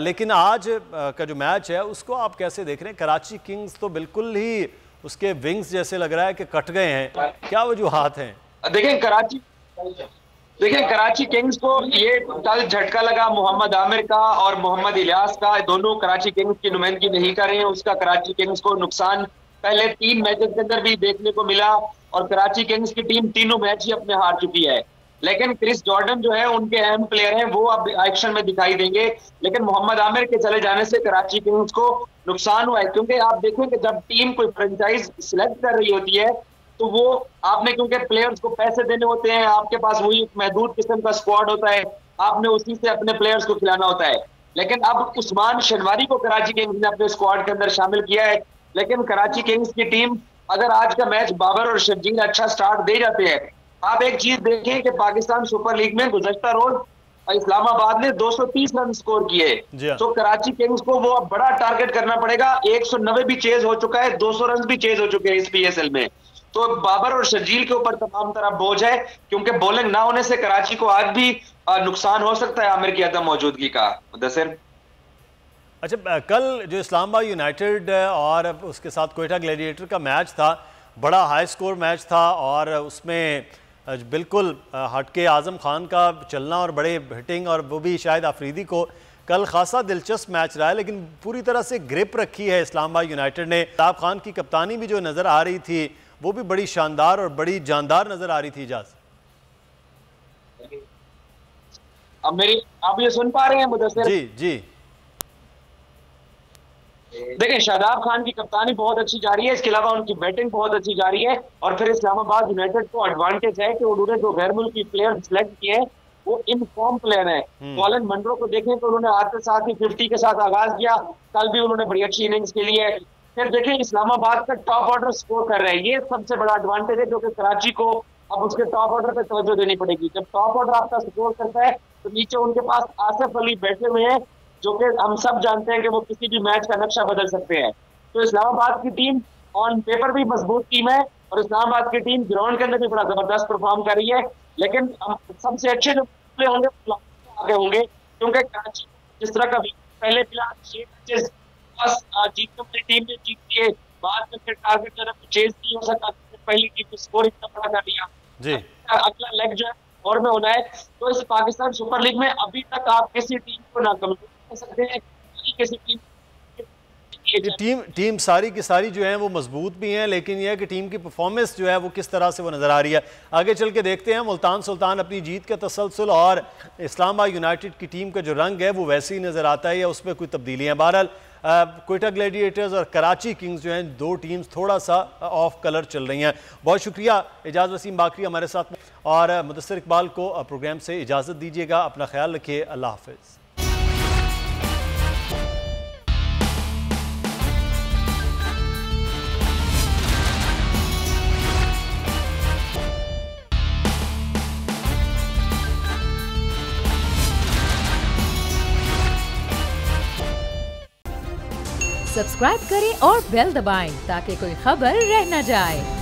लेकिन आज का जो मैच है उसको आप कैसे देख रहे हैं? कराची किंग्स तो बिल्कुल ही उसके विंग्स जैसे लग रहा है कि कट गए हैं, क्या वजूहात हैं? देखिए कराची किंग्स को ये कल झटका लगा मोहम्मद आमिर का और मोहम्मद इलियास का, दोनों कराची किंग्स की नुमाइंदगी नहीं कर रहे हैं। उसका कराची किंग्स को नुकसान पहले 3 मैचेस के अंदर भी देखने को मिला और कराची किंग्स की टीम तीनों मैच ही अपने हार चुकी है। लेकिन क्रिस जॉर्डन जो है उनके अहम प्लेयर हैं, वो अब एक्शन में दिखाई देंगे। लेकिन मोहम्मद आमिर के चले जाने से कराची किंग्स को नुकसान हुआ है, क्योंकि आप देखें कि जब टीम कोई फ्रेंचाइज सिलेक्ट कर रही होती है तो वो आपने क्योंकि प्लेयर्स को पैसे देने होते हैं, आपके पास वही महदूद किस्म का स्क्वाड होता है, आपने उसी से अपने प्लेयर्स को खिलाना होता है। लेकिन अब उस्मान शनवारी को कराची किंग्स ने अपने स्क्वाड के अंदर शामिल किया है। लेकिन कराची किंग्स की टीम अगर आज का मैच बाबर और शर्जील अच्छा स्टार्ट दे जाते हैं, आप एक चीज देखें कि पाकिस्तान सुपर लीग में गुज़श्ता रोज इस्लामाबाद ने 230 रन स्कोर किए। तो कराची किंग्स को वो अब बड़ा टारगेट करना पड़ेगा। 190 भी चेज हो चुका है, 200 रन भी चेज हो चुके हैं इस PSL में। तो बाबर और शर्जील के ऊपर तमाम तरह बोझ है, क्योंकि बॉलिंग ना होने से कराची को आज भी नुकसान हो सकता है आमिर की अदम मौजूदगी का। मुदस्सिर, अच्छा, कल जो इस्लामाबाद यूनाइटेड और उसके साथ कोयटा ग्लैडिएटर का मैच था, बड़ा हाई स्कोर मैच था और उसमें बिल्कुल हटके आज़म खान का चलना और बड़े हिटिंग और वो भी शायद आफरीदी को कल खासा दिलचस्प मैच रहा है, लेकिन पूरी तरह से ग्रिप रखी है इस्लामाबाद यूनाइटेड ने। शादाब खान की कप्तानी भी जो नज़र आ रही थी वो भी बड़ी शानदार और बड़ी जानदार नज़र आ रही थी। इजाज़, आप ये सुन पा रहे हैं मुदस्सिर? जी जी। देखें, शादाब खान की कप्तानी बहुत अच्छी जा रही है, इसके अलावा उनकी बैटिंग बहुत अच्छी जा रही है। और फिर इस्लामाबाद यूनाइटेड को एडवांटेज है कि उन्होंने जो गैर मुल्की प्लेयर सिलेक्ट किए हैं वो इन फॉर्म प्लेयर है। कॉलिन मंड्रो को देखें तो उन्होंने आते साथ ही 50 के साथ आगाज किया, कल भी उन्होंने बड़ी अच्छी इनिंग्स के लिए। फिर देखें, इस्लामाबाद का टॉप ऑर्डर स्कोर कर रहे हैं, ये सबसे बड़ा एडवांटेज है, जो कि कराची को अब उसके टॉप ऑर्डर पर तवज्जो देनी पड़ेगी। जब टॉप ऑर्डर आपका स्कोर करता है तो नीचे उनके पास आसिफ अली बैठे हुए हैं, जो कि हम सब जानते हैं कि वो किसी भी मैच का नक्शा बदल सकते हैं। तो इस्लामाबाद की टीम ऑन पेपर भी मजबूत टीम है और इस्लामाबाद की टीम ग्राउंड के अंदर भी बड़ा जबरदस्त परफॉर्म कर रही है। लेकिन सबसे अच्छे जो प्ले होंगे आगे होंगे, क्योंकि कराची जिस तरह का पहले फिलहाल 6 मैचेस बस जीतने वाली टीम ने जीत के बाद में फिर टारगेट करना चेज नहीं हो सका, पहली टीम ने स्कोर इतना बड़ा कर दिया जी। अगला लेग जो है और में होना है। तो इस पाकिस्तान सुपर लीग में अभी तक आप किसी टीम को ना कमजोर कर सकते हैं, किसी टीम सारी की सारी जो है वो मजबूत भी हैं, लेकिन यह है कि टीम की परफॉर्मेंस जो है वो किस तरह से वो नज़र आ रही है। आगे चल के देखते हैं मुल्तान सुल्तान अपनी जीत का तसलसल और इस्लामाबाद यूनाइटेड की टीम का जो रंग है वो वैसे ही नज़र आता है या उसमें कोई तब्दीली है। बहरहाल कोयटा ग्लैडिएटर्स और कराची किंग्स जो हैं, दो टीम्स थोड़ा सा ऑफ कलर चल रही हैं। बहुत शुक्रिया एजाज वसीम बाकरी हमारे साथ, और मुदस्सिर इकबाल को प्रोग्राम से इजाज़त दीजिएगा। अपना ख्याल रखिए, अल्लाह हाफिज़। सब्सक्राइब करें और बेल दबाएं ताकि कोई खबर रह न जाए।